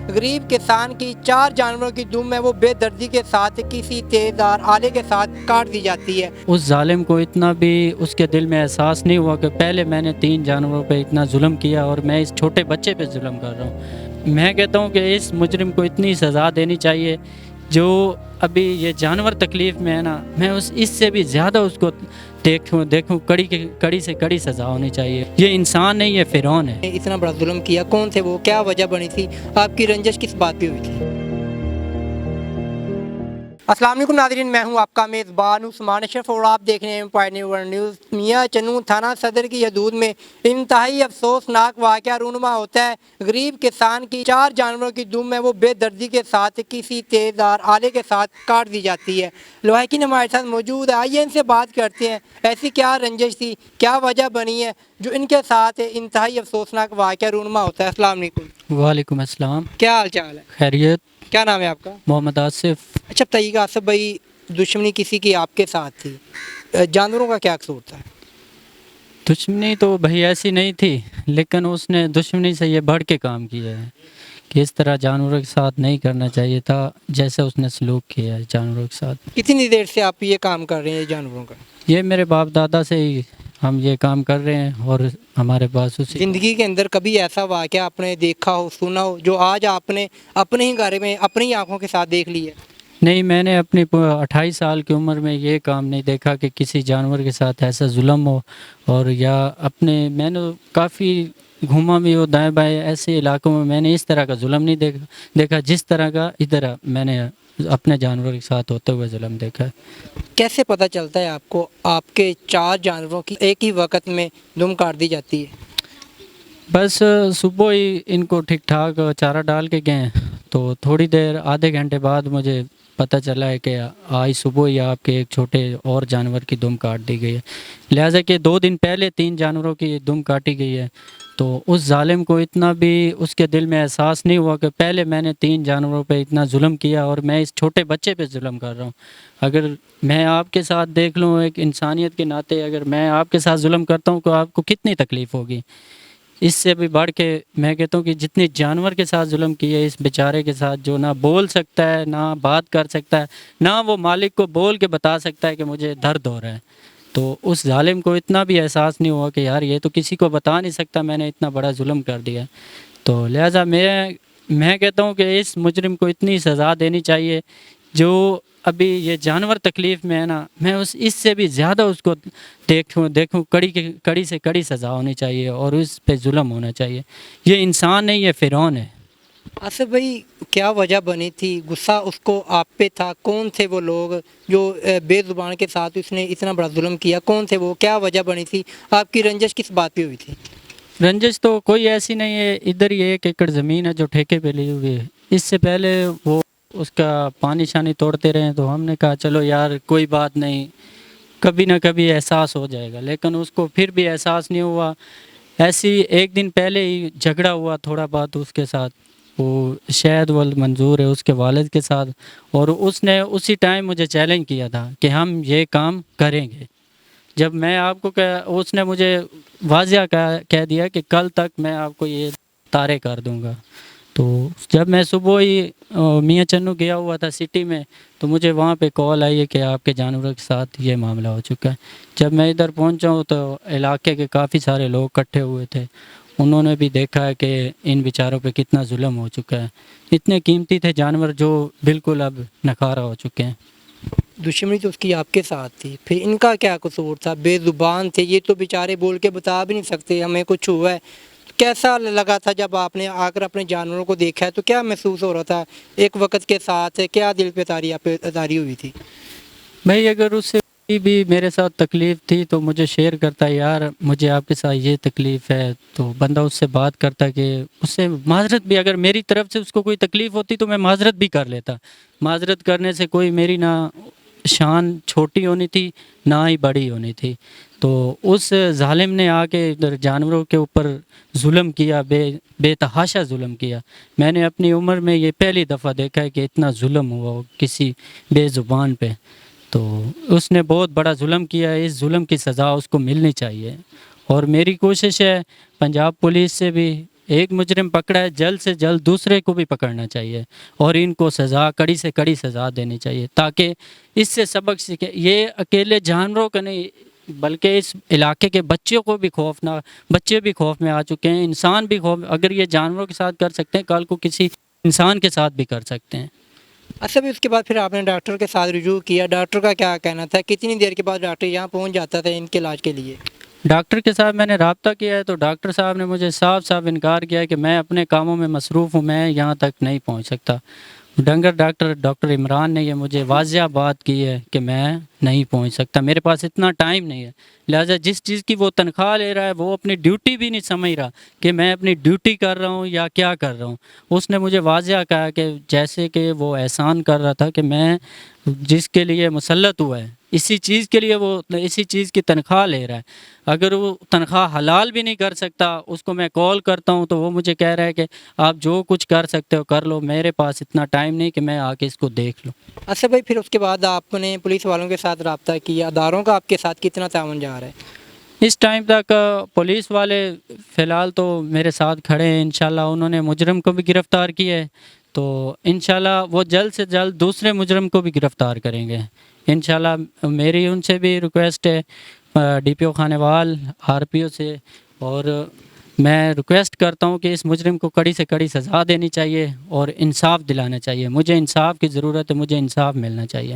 غریب کسان کی 4 جانوروں کی دم ہے وہ بے دردی کے ساتھ کسی تیزدار آلے کے ساتھ کاٹ دی جاتی ہے۔ اس ظالم کو اتنا بھی اس کے دل میں احساس نہیں ہوا کہ پہلے میں نے 3 جانوروں پہ اتنا ظلم کیا اور میں اس چھوٹے بچے پہ ظلم کر رہا ہوں۔ میں کہتا ہوں کہ اس مجرم کو اتنی سزا دینی چاہیے جو ابھی یہ جانور تکلیف میں ہے نا، میں اس سے بھی زیادہ اس کو دیکھوں کڑی سے کڑی سزا ہونی چاہیے۔ یہ انسان نہیں، یہ فرعون ہے۔ اتنا بڑا ظلم کیا، کون تھے وہ، کیا وجہ بنی تھی، آپ کی رنجش کس بات پہ ہوئی تھی؟ السلام علیکم ناظرین، میں ہوں آپ کا میزبان عثمان اشرف اور آپ دیکھ رہے ہیں پوائنٹ نیوز۔ میاں چنوں تھانہ صدر کی حدود میں انتہائی افسوسناک واقعہ رونما ہوتا ہے۔ غریب کسان کی 4 جانوروں کی دم ہے وہ بے دردی کے ساتھ کسی تیزدار آلے کے ساتھ کاٹ دی جاتی ہے۔ لواحقین ہمارے ساتھ موجود ہے، آئیے ان سے بات کرتے ہیں، ایسی کیا رنجش تھی، کیا وجہ بنی ہے جو ان کے ساتھ انتہائی افسوسناک واقعہ رونما ہوتا ہے۔ السلام علیکم۔ وعلیکم السلام۔ کیا حال چال ہے؟ خیریت۔ کیا نام ہے آپ کا؟ محمد آصف۔ اچھا بتائیے گا آصف بھائی، دشمنی کسی کی آپ کے ساتھ تھی، جانوروں کا کیا قصور تھا؟ دشمنی تو بھائی ایسی نہیں تھی، لیکن اس نے دشمنی سے یہ بڑھ کے کام کیا ہے کہ اس طرح جانوروں کے ساتھ نہیں کرنا چاہیے تھا جیسے اس نے سلوک کیا ہے جانوروں کے ساتھ۔ کتنی دیر سے آپ یہ کام کر رہے ہیں جانوروں کا؟ یہ میرے باپ دادا سے ہی ہم یہ کام کر رہے ہیں اور ہمارے پاس اسی زندگی کے اندر کبھی ایسا واقعہ آپ نے دیکھا ہو، سنا ہو، جو آج آپ نے اپنے ہی گھر میں اپنی ہی آنکھوں کے ساتھ دیکھ لی ہے؟ نہیں، میں نے اپنی 28 سال کی عمر میں یہ کام نہیں دیکھا کہ کسی جانور کے ساتھ ایسا ظلم ہو، اور یا میں نے کافی گھوما بھی ہو دائیں بائیں ایسے علاقوں میں نے اس طرح کا ظلم نہیں دیکھا جس طرح کا ادھر میں نے اپنے جانور کے ساتھ ہوتے ہوئے ظلم دیکھا ہے۔ کیسے پتہ چلتا ہے آپ کو آپ کے 4 جانوروں کی ایک ہی وقت میں دم کاٹ دی جاتی ہے؟ بس صبح ہی ان کو ٹھیک ٹھاک چارہ ڈال کے گئے تو تھوڑی دیر آدھے گھنٹے بعد مجھے پتہ چلا ہے کہ آج صبح ہی آپ کے ایک چھوٹے اور جانور کی دم کاٹ دی گئی ہے، لہٰذا کہ 2 دن پہلے 3 جانوروں کی دم کاٹی گئی ہے۔ تو اس ظالم کو اتنا بھی اس کے دل میں احساس نہیں ہوا کہ پہلے میں نے 3 جانوروں پہ اتنا ظلم کیا اور میں اس چھوٹے بچے پہ ظلم کر رہا ہوں۔ اگر میں آپ کے ساتھ دیکھ لوں ایک انسانیت کے ناطے، اگر میں آپ کے ساتھ ظلم کرتا ہوں تو آپ کو کتنی تکلیف ہوگی۔ اس سے بھی بڑھ کے میں کہتا ہوں کہ جتنی جانور کے ساتھ ظلم کی ہے اس بیچارے کے ساتھ، جو نہ بول سکتا ہے نہ بات کر سکتا ہے نہ وہ مالک کو بول کے بتا سکتا ہے کہ مجھے درد ہو رہا ہے، تو اس ظالم کو اتنا بھی احساس نہیں ہوا کہ یار یہ تو کسی کو بتا نہیں سکتا میں نے اتنا بڑا ظلم کر دیا۔ تو لہٰذا میں کہتا ہوں کہ اس مجرم کو اتنی سزا دینی چاہیے جو ابھی یہ جانور تکلیف میں ہے نا، میں اس سے بھی زیادہ اس کو دیکھوں کڑی سے کڑی سزا ہونی چاہیے اور اس پہ ظلم ہونا چاہیے۔ یہ انسان نہیں، یہ فرعون ہے۔ آصف بھائی، کیا وجہ بنی تھی، غصہ اس کو آپ پہ تھا، کون تھے وہ لوگ جو بے زبان کے ساتھ اس نے اتنا بڑا ظلم کیا، کون تھے وہ، کیا وجہ بنی تھی، آپ کی رنجش کس بات پہ ہوئی تھی؟ رنجش تو کوئی ایسی نہیں ہے، ادھر ہی 1 ایکڑ زمین ہے جو ٹھیکے پہ لی ہوئی ہے، اس سے پہلے وہ اس کا پانی شانی توڑتے رہے تو ہم نے کہا چلو یار کوئی بات نہیں، کبھی نہ کبھی احساس ہو جائے گا، لیکن اس کو پھر بھی احساس نہیں ہوا۔ ایسی 1 دن پہلے ہی جھگڑا ہوا تھوڑا بات اس کے ساتھ، وہ شاید منظور ہے اس کے والد کے ساتھ، اور اس نے اسی ٹائم مجھے چیلنج کیا تھا کہ ہم یہ کام کریں گے۔ جب میں آپ کو اس نے مجھے واضح کہہ دیا کہ کل تک میں آپ کو یہ تارے کر دوں گا، تو جب میں صبح ہی میاں چنوں گیا ہوا تھا سٹی میں تو مجھے وہاں پہ کال آئی ہے کہ آپ کے جانوروں کے ساتھ یہ معاملہ ہو چکا ہے۔ جب میں ادھر پہنچا ہوں تو علاقے کے کافی سارے لوگ اکٹھے ہوئے تھے، انہوں نے بھی دیکھا ہے کہ ان بیچاروں پہ کتنا ظلم ہو چکا ہے، اتنے قیمتی تھے جانور جو بالکل اب نکھارا ہو چکے ہیں۔ دشمنی تو اس کی آپ کے ساتھ تھی، پھر ان کا کیا قصور تھا، بے زبان تھے، یہ تو بیچارے بول کے بتا بھی نہیں سکتے ہمیں کچھ ہوا ہے۔ کیسا لگا تھا جب آپ نے آ کر اپنے جانوروں کو دیکھا ہے تو کیا محسوس ہو رہا تھا ایک وقت کے ساتھ، کیا دل پہ تاری ہوئی تھی؟ بھائی اگر اس سے کوئی بھی میرے ساتھ تکلیف تھی تو مجھے شیئر کرتا، یار مجھے آپ کے ساتھ یہ تکلیف ہے، تو بندہ اس سے بات کرتا کہ اس سے معذرت بھی، اگر میری طرف سے اس کو کوئی تکلیف ہوتی تو میں معذرت بھی کر لیتا۔ معذرت کرنے سے کوئی میری نہ شان چھوٹی ہونی تھی نہ ہی بڑی ہونی تھی۔ تو اس ظالم نے آ کے ادھر جانوروں کے اوپر ظلم کیا، بے تحاشا ظلم کیا۔ میں نے اپنی عمر میں یہ پہلی دفعہ دیکھا ہے کہ اتنا ظلم ہوا ہو کسی بے زبان پہ، تو اس نے بہت بڑا ظلم کیا ہے، اس ظلم کی سزا اس کو ملنی چاہیے۔ اور میری کوشش ہے پنجاب پولیس سے بھی ایک مجرم پکڑا ہے جلد سے جلد دوسرے کو بھی پکڑنا چاہیے اور ان کو سزا کڑی سے کڑی سزا دینی چاہیے تاکہ اس سے سبق سیکھے. یہ اکیلے جانوروں کا نہیں بلکہ اس علاقے کے بچوں کو بھی بچے بھی خوف میں آ چکے ہیں, انسان بھی خوف. اگر یہ جانوروں کے ساتھ کر سکتے ہیں کل کو کسی انسان کے ساتھ بھی کر سکتے ہیں. اچھا بھی اس کے بعد پھر آپ نے ڈاکٹر کے ساتھ رجوع کیا, ڈاکٹر کا کیا کہنا تھا, کتنی دیر کے بعد ڈاکٹر یہاں پہنچ جاتا تھا ان کے علاج کے لیے؟ ڈاکٹر کے ساتھ میں نے رابطہ کیا ہے تو ڈاکٹر صاحب نے مجھے صاف صاف انکار کیا ہے کہ میں اپنے کاموں میں مصروف ہوں, میں یہاں تک نہیں پہنچ سکتا. ڈاکٹر عمران نے یہ مجھے واضح بات کی ہے کہ میں نہیں پہنچ سکتا, میرے پاس اتنا ٹائم نہیں ہے. لہٰذا جس چیز کی وہ تنخواہ لے رہا ہے وہ اپنی ڈیوٹی بھی نہیں سمجھ رہا کہ میں اپنی ڈیوٹی کر رہا ہوں یا کیا کر رہا ہوں. اس نے مجھے واضح کہا کہ جیسے کہ وہ احسان کر رہا تھا کہ میں جس کے لیے مسلط ہوا ہے اسی چیز کے لیے وہ اسی چیز کی تنخواہ لے رہا ہے. اگر وہ تنخواہ حلال بھی نہیں کر سکتا, اس کو میں کال کرتا ہوں تو وہ مجھے کہہ رہا ہے کہ آپ جو کچھ کر سکتے ہو کر لو, میرے پاس اتنا ٹائم نہیں کہ میں آ کے اس کو دیکھ لوں. اچھا بھائی پھر اس کے بعد آپ نے پولیس والوں کے ساتھ رابطہ کیا, اداروں کا آپ کے ساتھ کتنا تعاون جا رہا ہے؟ اس ٹائم تک پولیس والے فی الحال تو میرے ساتھ کھڑے ہیں. انشاءاللہ انہوں نے مجرم کو بھی گرفتار کیا ہے تو انشاءاللہ وہ جلد سے جلد دوسرے مجرم کو بھی گرفتار کریں گے انشاءاللہ. میری ان سے بھی ریکویسٹ ہے ڈی پی او خانوال آر پی او سے, اور میں ریکویسٹ کرتا ہوں کہ اس مجرم کو کڑی سے کڑی سزا دینی چاہیے اور انصاف دلانا چاہیے. مجھے انصاف کی ضرورت ہے, مجھے انصاف ملنا چاہیے.